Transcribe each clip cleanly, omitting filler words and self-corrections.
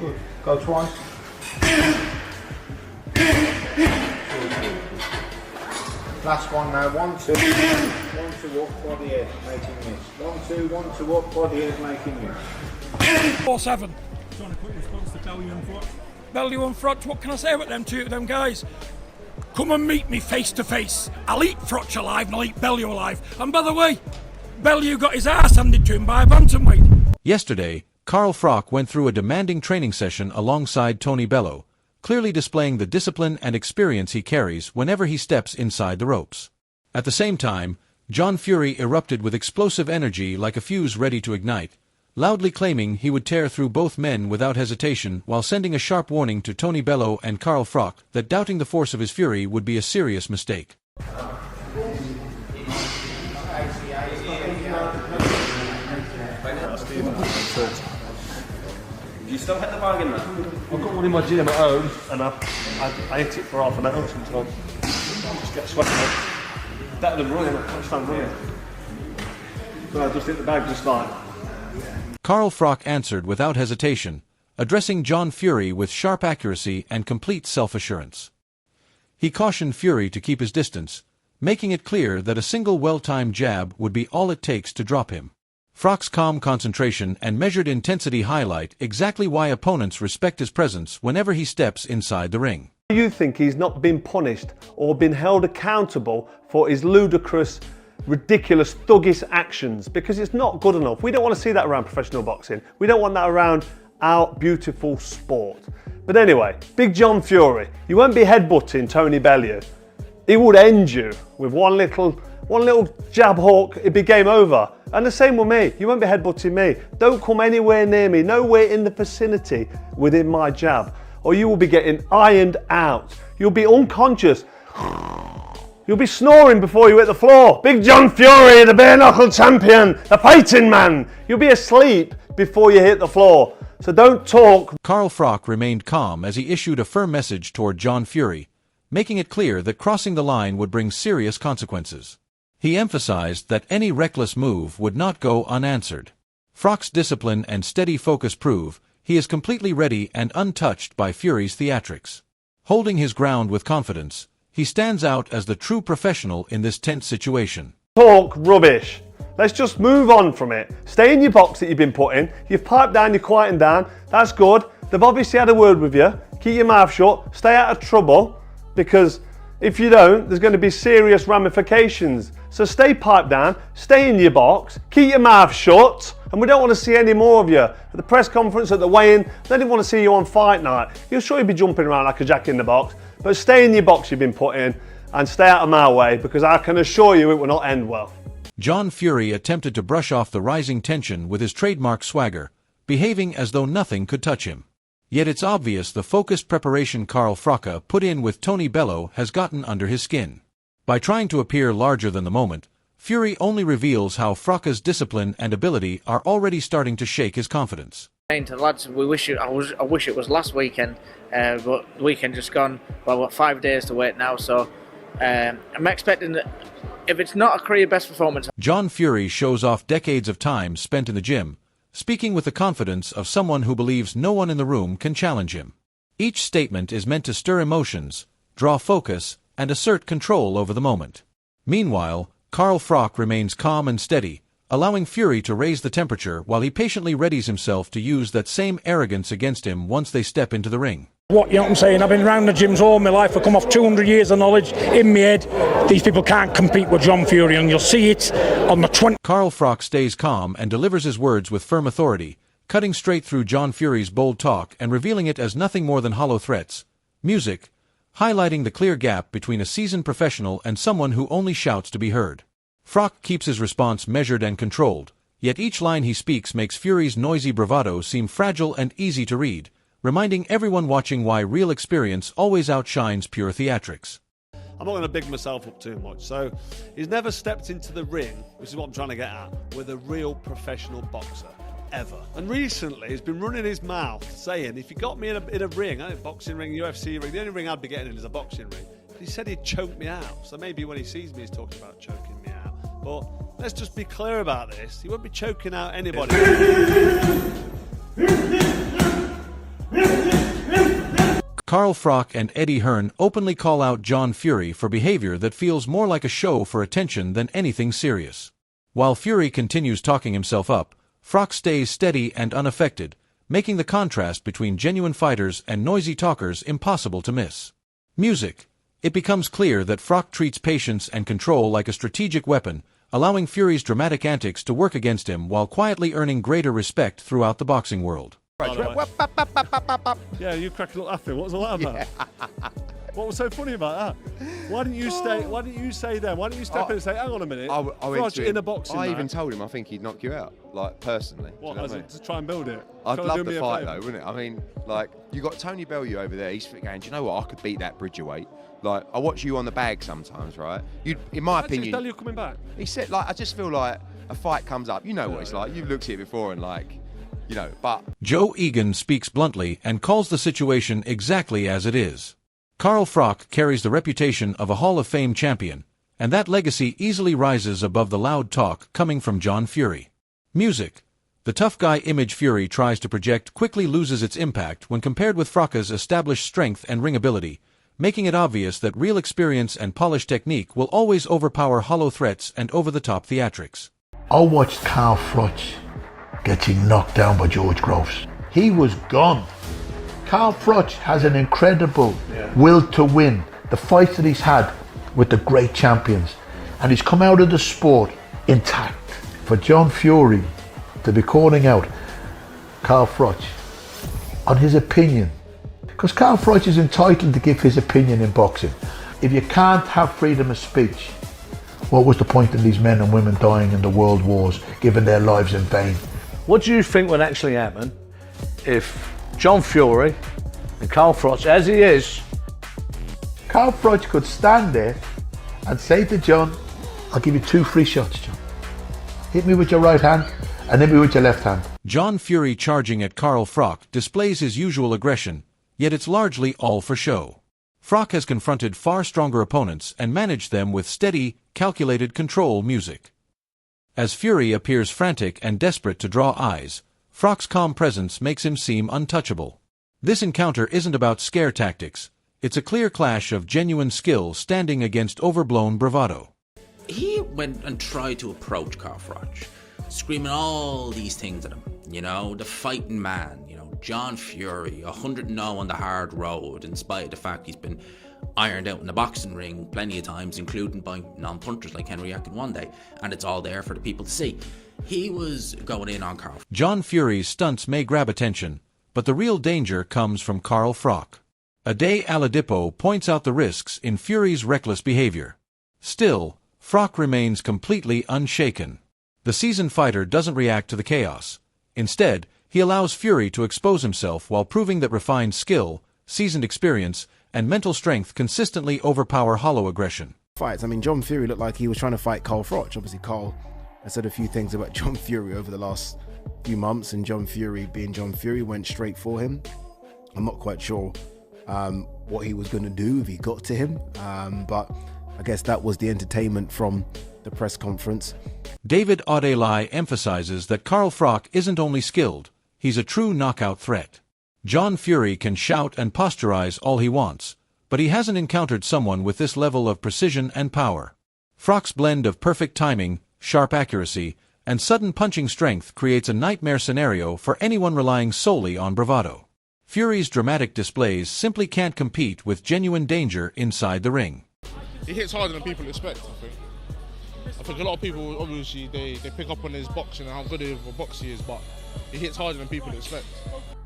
Good. Go twice. Last one now. 1, 2. 1, 2 up, body head, making this. 1, 2, 1, 2 up, body head, making this. 4-7. Trying to quick response to Bellew and Froch. Bellew and Froch, what can I say about them two of them guys? Come and meet me face to face. I'll eat Froch alive and I'll eat Bellew alive. And by the way, Bellew got his ass handed to him by a bantamweight. Yesterday, Carl Froch went through a demanding training session alongside Tony Bellew, clearly displaying the discipline and experience he carries whenever he steps inside the ropes. At the same time, John Fury erupted with explosive energy like a fuse ready to ignite, loudly claiming he would tear through both men without hesitation while sending a sharp warning to Tony Bellew and Carl Froch that doubting the force of his fury would be a serious mistake. Do you still hit the bag in there? I've got one in my gym at home, and I hit it for half an hour sometimes. Just get sweating out. Better than running, I can't stand running. So I just hit the bag just like. Carl Froch answered without hesitation, addressing John Fury with sharp accuracy and complete self-assurance. He cautioned Fury to keep his distance, making it clear that a single well-timed jab would be all it takes to drop him. Froch's calm concentration and measured intensity highlight exactly why opponents respect his presence whenever he steps inside the ring. Do you think he's not been punished or been held accountable for his ludicrous, ridiculous, thuggish actions? Because it's not good enough. We don't want to see that around professional boxing. We don't want that around our beautiful sport. But anyway, Big John Fury, you won't be headbutting Tony Bellew. He would end you with one little jab hook, it'd be game over. And the same with me, you won't be headbutting me. Don't come anywhere near me, nowhere in the vicinity within my jab, or you will be getting ironed out. You'll be unconscious. You'll be snoring before you hit the floor. Big John Fury, the bare knuckle champion, the fighting man. You'll be asleep before you hit the floor. So don't talk. Carl Froch remained calm as he issued a firm message toward John Fury, making it clear that crossing the line would bring serious consequences. He emphasized that any reckless move would not go unanswered. Froch's discipline and steady focus prove he is completely ready and untouched by Fury's theatrics. Holding his ground with confidence, he stands out as the true professional in this tense situation. Talk rubbish. Let's just move on from it. Stay in your box that you've been put in. You've piped down, you're quieting down. That's good. They've obviously had a word with you. Keep your mouth shut. Stay out of trouble, because if you don't, there's going to be serious ramifications. So stay piped down, stay in your box, keep your mouth shut, and we don't want to see any more of you. At the press conference, at the weigh-in, they didn't want to see you on fight night. You'll sure be jumping around like a jack in the box, but stay in your box you've been put in, and stay out of my way, because I can assure you it will not end well. John Fury attempted to brush off the rising tension with his trademark swagger, behaving as though nothing could touch him. Yet it's obvious the focused preparation Carl Froch put in with Tony Bellew has gotten under his skin. By trying to appear larger than the moment, Fury only reveals how Froch's discipline and ability are already starting to shake his confidence. To the lads, I wish it was last weekend, but the weekend just gone. Well, we've got 5 days to wait now, so I'm expecting that if it's not a career best performance. John Fury shows off decades of time spent in the gym, speaking with the confidence of someone who believes no one in the room can challenge him. Each statement is meant to stir emotions, draw focus, and assert control over the moment. Meanwhile, Carl Froch remains calm and steady, allowing Fury to raise the temperature while he patiently readies himself to use that same arrogance against him once they step into the ring. You know what I'm saying? I've been around the gyms all my life. I've come off 200 years of knowledge in my head. These people can't compete with John Fury, and you'll see it on the 20. Carl Froch stays calm and delivers his words with firm authority, cutting straight through John Fury's bold talk and revealing it as nothing more than hollow threats. Music, highlighting the clear gap between a seasoned professional and someone who only shouts to be heard. Froch keeps his response measured and controlled, yet each line he speaks makes Fury's noisy bravado seem fragile and easy to read, reminding everyone watching why real experience always outshines pure theatrics. I'm not going to big myself up too much. So he's never stepped into the ring, which is what I'm trying to get at, with a real professional boxer. Ever. And recently he's been running his mouth saying, if you got me in a ring, a boxing ring, UFC ring, the only ring I'd be getting in is a boxing ring. But he said he'd choke me out. So maybe when he sees me he's talking about choking me out. But let's just be clear about this. He won't be choking out anybody. Carl Froch and Eddie Hearn openly call out John Fury for behavior that feels more like a show for attention than anything serious. While Fury continues talking himself up, Froch stays steady and unaffected, making the contrast between genuine fighters and noisy talkers impossible to miss. Music. It becomes clear that Froch treats patience and control like a strategic weapon, allowing Fury's dramatic antics to work against him while quietly earning greater respect throughout the boxing world. Yeah, you cracked up laughing. What was all that about? Yeah. What was so funny about that? Why didn't you stay? Why didn't you say then? Why didn't you step in and say, "Hang on a minute"? I went Froch, to him. in a boxing I match. even told him I think he'd knock you out, like personally. What? Do you know what I mean? To try and build it. I'd Trying to love do the me a fight favour. though, wouldn't it? I mean, like you got Tony Bellew over there. He's going, do you know what? I could beat that Bridgerweight. Like I watch you on the bag sometimes, right? You, in my Actually, opinion, Bellew coming back. he said like I just feel like a fight comes up. You know what it's like. You've looked at it before and like, you know, but Joe Egan speaks bluntly and calls the situation exactly as it is. Carl Froch carries the reputation of a Hall of Fame champion, and that legacy easily rises above the loud talk coming from John Fury. Music. The tough guy image Fury tries to project quickly loses its impact when compared with Froch's established strength and ring ability, making it obvious that real experience and polished technique will always overpower hollow threats and over-the-top theatrics. I watched Carl Froch getting knocked down by George Groves. He was gone. Carl Froch has an incredible will to win. The fights that he's had with the great champions, and he's come out of the sport intact. For John Fury to be calling out Carl Froch on his opinion, because Carl Froch is entitled to give his opinion in boxing. If you can't have freedom of speech, what was the point of these men and women dying in the world wars, giving their lives in vain? What do you think would actually happen if John Fury and Carl Froch, as he is, Carl Froch could stand there and say to John, I'll give you 2 free shots, John. Hit me with your right hand and hit me with your left hand. John Fury charging at Carl Froch displays his usual aggression, yet it's largely all for show. Froch has confronted far stronger opponents and managed them with steady, calculated control music. As Fury appears frantic and desperate to draw eyes, Froch's calm presence makes him seem untouchable. This encounter isn't about scare tactics, it's a clear clash of genuine skill standing against overblown bravado. He went and tried to approach Carl Froch, screaming all these things at him. You know, the fighting man, you know, John Fury, 100-0 on the hard road, in spite of the fact he's been ironed out in the boxing ring plenty of times, including by non-punchers like Henry Akin one day, and it's all there for the people to see. He was going in on Carl. John Fury's stunts may grab attention, but the real danger comes from Carl Froch. ALThe points out the risks in Fury's reckless behavior. Still, Froch remains completely unshaken. The seasoned fighter doesn't react to the chaos. Instead, he allows Fury to expose himself while proving that refined skill, seasoned experience, and mental strength consistently overpower hollow aggression. Fights. I mean, John Fury looked like he was trying to fight Carl Froch. Obviously, Carl has said a few things about John Fury over the last few months, and John Fury, being John Fury, went straight for him. I'm not quite sure what he was going to do if he got to him, but I guess that was the entertainment from the press conference. ALThe emphasizes that Carl Froch isn't only skilled, he's a true knockout threat. John Fury can shout and posturize all he wants, but he hasn't encountered someone with this level of precision and power. Froch's blend of perfect timing, sharp accuracy, and sudden punching strength creates a nightmare scenario for anyone relying solely on bravado. Fury's dramatic displays simply can't compete with genuine danger inside the ring. He hits harder than people expect, I think. I think a lot of people, obviously, they pick up on his boxing and how good of a boxer he is, but he hits harder than people expect.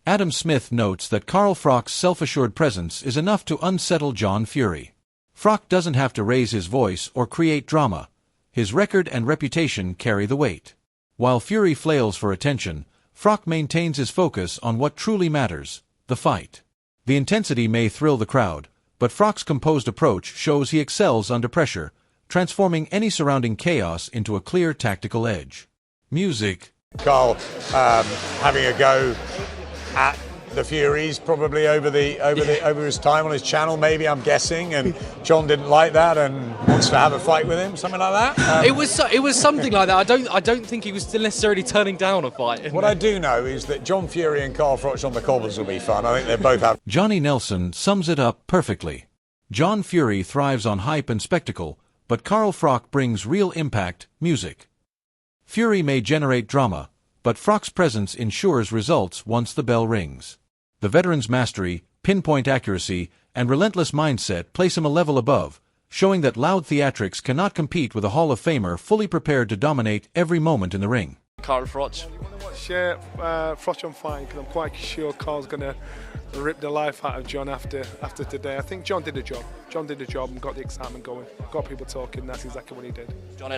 Adam Smith notes that Carl Froch's self-assured presence is enough to unsettle John Fury. Froch doesn't have to raise his voice or create drama. His record and reputation carry the weight. While Fury flails for attention, Froch maintains his focus on what truly matters, the fight. The intensity may thrill the crowd, but Froch's composed approach shows he excels under pressure, transforming any surrounding chaos into a clear tactical edge. Music. Carl having a go at the Furies probably over his time on his channel, maybe, I'm guessing, and John didn't like that and wants to have a fight with him, something like that. It was something like that. I don't think he was necessarily turning down a fight. What I do know is that John Fury and Carl Froch on the cobbles will be fun. I think they both have. Johnny Nelson sums it up perfectly. John Fury thrives on hype and spectacle, but Carl Froch brings real impact, music. Fury may generate drama, but Froch's presence ensures results once the bell rings. The veteran's mastery, pinpoint accuracy, and relentless mindset place him a level above, showing that loud theatrics cannot compete with a Hall of Famer fully prepared to dominate every moment in the ring. Carl Froch. Share Froch on fine, because I'm quite sure Carl's going to rip the life out of John after today. I think John did the job. John did the job and got the excitement going, got people talking. That's exactly what he did.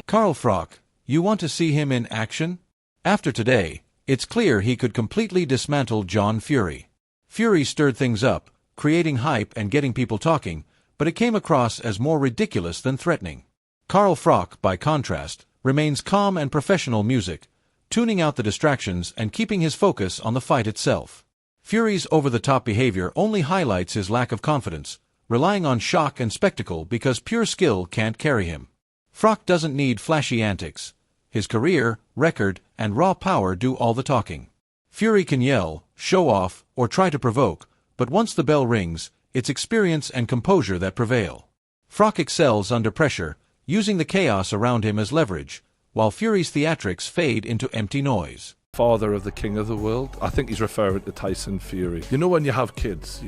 Carl Froch, you want to see him in action? After today, it's clear he could completely dismantle John Fury. Fury stirred things up, creating hype and getting people talking, but it came across as more ridiculous than threatening. Carl Froch, by contrast, remains calm and professional music, tuning out the distractions and keeping his focus on the fight itself. Fury's over-the-top behavior only highlights his lack of confidence, relying on shock and spectacle because pure skill can't carry him. Froch doesn't need flashy antics. His career, record, and raw power do all the talking. Fury can yell, show off, or try to provoke, but once the bell rings, it's experience and composure that prevail. Froch excels under pressure, using the chaos around him as leverage, while Fury's theatrics fade into empty noise. Father of the king of the world. I think he's referring to Tyson Fury. You know, when you have kids,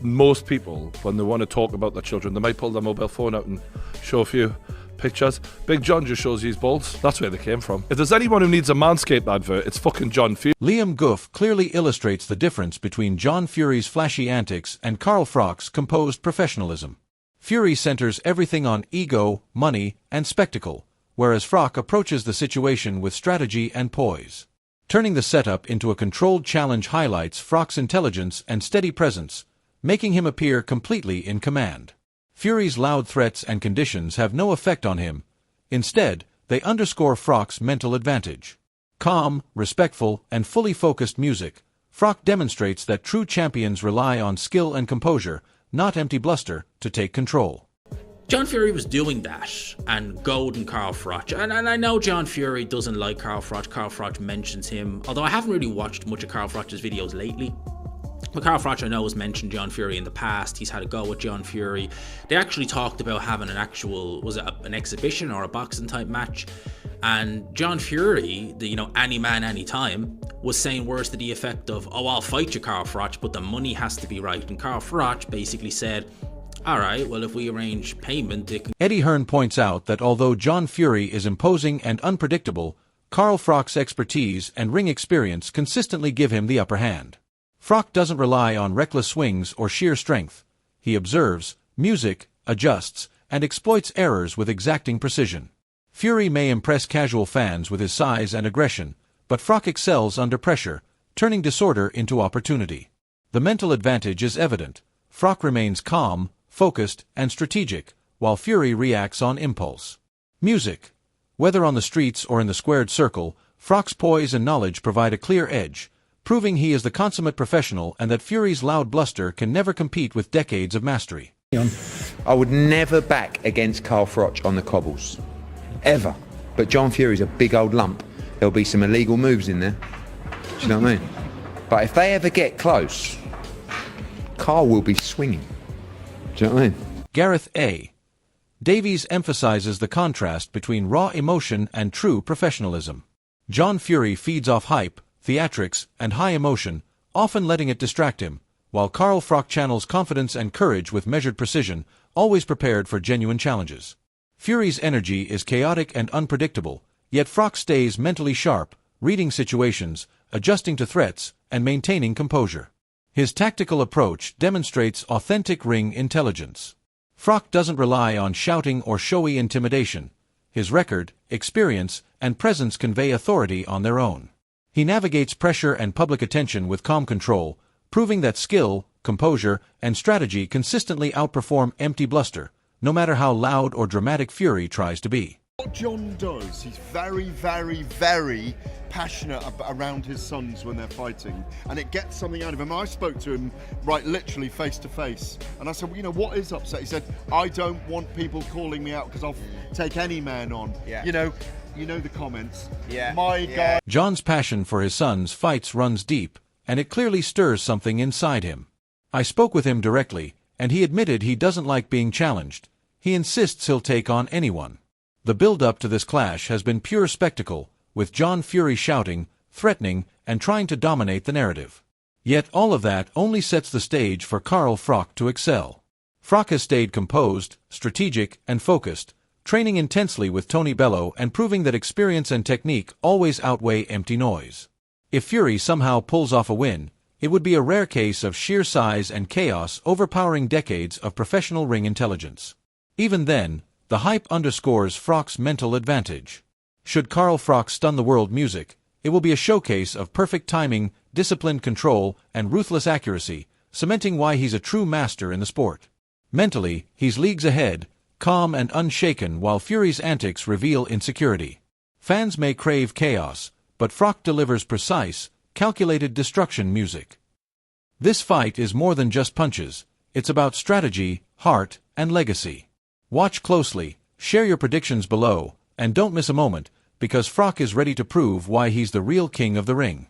most people, when they want to talk about their children, they might pull their mobile phone out and show a few pictures. Big John just shows you his balls. That's where they came from. If there's anyone who needs a Manscaped advert, it's fucking John Fury. Liam Goof clearly illustrates the difference between John Fury's flashy antics and Carl Froch's composed professionalism. Fury centers everything on ego, money, and spectacle, whereas Froch approaches the situation with strategy and poise. Turning the setup into a controlled challenge highlights Froch's intelligence and steady presence, making him appear completely in command. Fury's loud threats and conditions have no effect on him. Instead, they underscore Froch's mental advantage. Calm, respectful, and fully focused music, Froch demonstrates that true champions rely on skill and composure, not empty bluster, to take control. John Fury was doing that and goading Carl Froch. And I know John Fury doesn't like Carl Froch. Carl Froch mentions him, although I haven't really watched much of Carl Froch's videos lately. But Carl Froch, I know, has mentioned John Fury in the past. He's had a go with John Fury. They actually talked about having an actual, was it an exhibition or a boxing type match? And John Fury, any man, any time, was saying words to the effect of, "Oh, I'll fight you, Carl Froch, but the money has to be right." And Carl Froch basically said, "All right, well, if we arrange payment, it can..." Eddie Hearn points out that although John Fury is imposing and unpredictable, Carl Froch's expertise and ring experience consistently give him the upper hand. Froch doesn't rely on reckless swings or sheer strength. He observes, music, adjusts, and exploits errors with exacting precision. Fury may impress casual fans with his size and aggression, but Froch excels under pressure, turning disorder into opportunity. The mental advantage is evident. Froch remains calm, focused, and strategic, while Fury reacts on impulse. Music. Whether on the streets or in the squared circle, Froch's poise and knowledge provide a clear edge, proving he is the consummate professional and that Fury's loud bluster can never compete with decades of mastery. I would never back against Carl Froch on the cobbles. Ever. But John Fury's a big old lump. There'll be some illegal moves in there. Do you know what I mean? But if they ever get close, Carl will be swinging. Do you know what I mean? Gareth A. Davies emphasizes the contrast between raw emotion and true professionalism. John Fury feeds off hype, theatrics, and high emotion, often letting it distract him, while Carl Froch channels confidence and courage with measured precision, always prepared for genuine challenges. Fury's energy is chaotic and unpredictable, yet Froch stays mentally sharp, reading situations, adjusting to threats, and maintaining composure. His tactical approach demonstrates authentic ring intelligence. Froch doesn't rely on shouting or showy intimidation. His record, experience, and presence convey authority on their own. He navigates pressure and public attention with calm control, proving that skill, composure, and strategy consistently outperform empty bluster, no matter how loud or dramatic Fury tries to be. What John does, he's very, very, very passionate around his sons when they're fighting, and it gets something out of him. I spoke to him, right, literally face to face, and I said, well, you know, what is upset? He said, I don't want people calling me out because I'll take any man on. Yeah. You know the comments. Yeah. My guy. John's passion for his son's fights runs deep, and it clearly stirs something inside him. I spoke with him directly, and he admitted he doesn't like being challenged. He insists he'll take on anyone. The build-up to this clash has been pure spectacle, with John Fury shouting, threatening, and trying to dominate the narrative. Yet all of that only sets the stage for Carl Froch to excel. Froch has stayed composed, strategic, and focused, training intensely with Tony Bellew and proving that experience and technique always outweigh empty noise. If Fury somehow pulls off a win, it would be a rare case of sheer size and chaos overpowering decades of professional ring intelligence. Even then, the hype underscores Froch's mental advantage. Should Carl Froch stun the world music, it will be a showcase of perfect timing, disciplined control, and ruthless accuracy, cementing why he's a true master in the sport. Mentally, he's leagues ahead, calm and unshaken while Fury's antics reveal insecurity. Fans may crave chaos, but Froch delivers precise, calculated destruction music. This fight is more than just punches, it's about strategy, heart, and legacy. Watch closely, share your predictions below, and don't miss a moment, because Froch is ready to prove why he's the real king of the ring.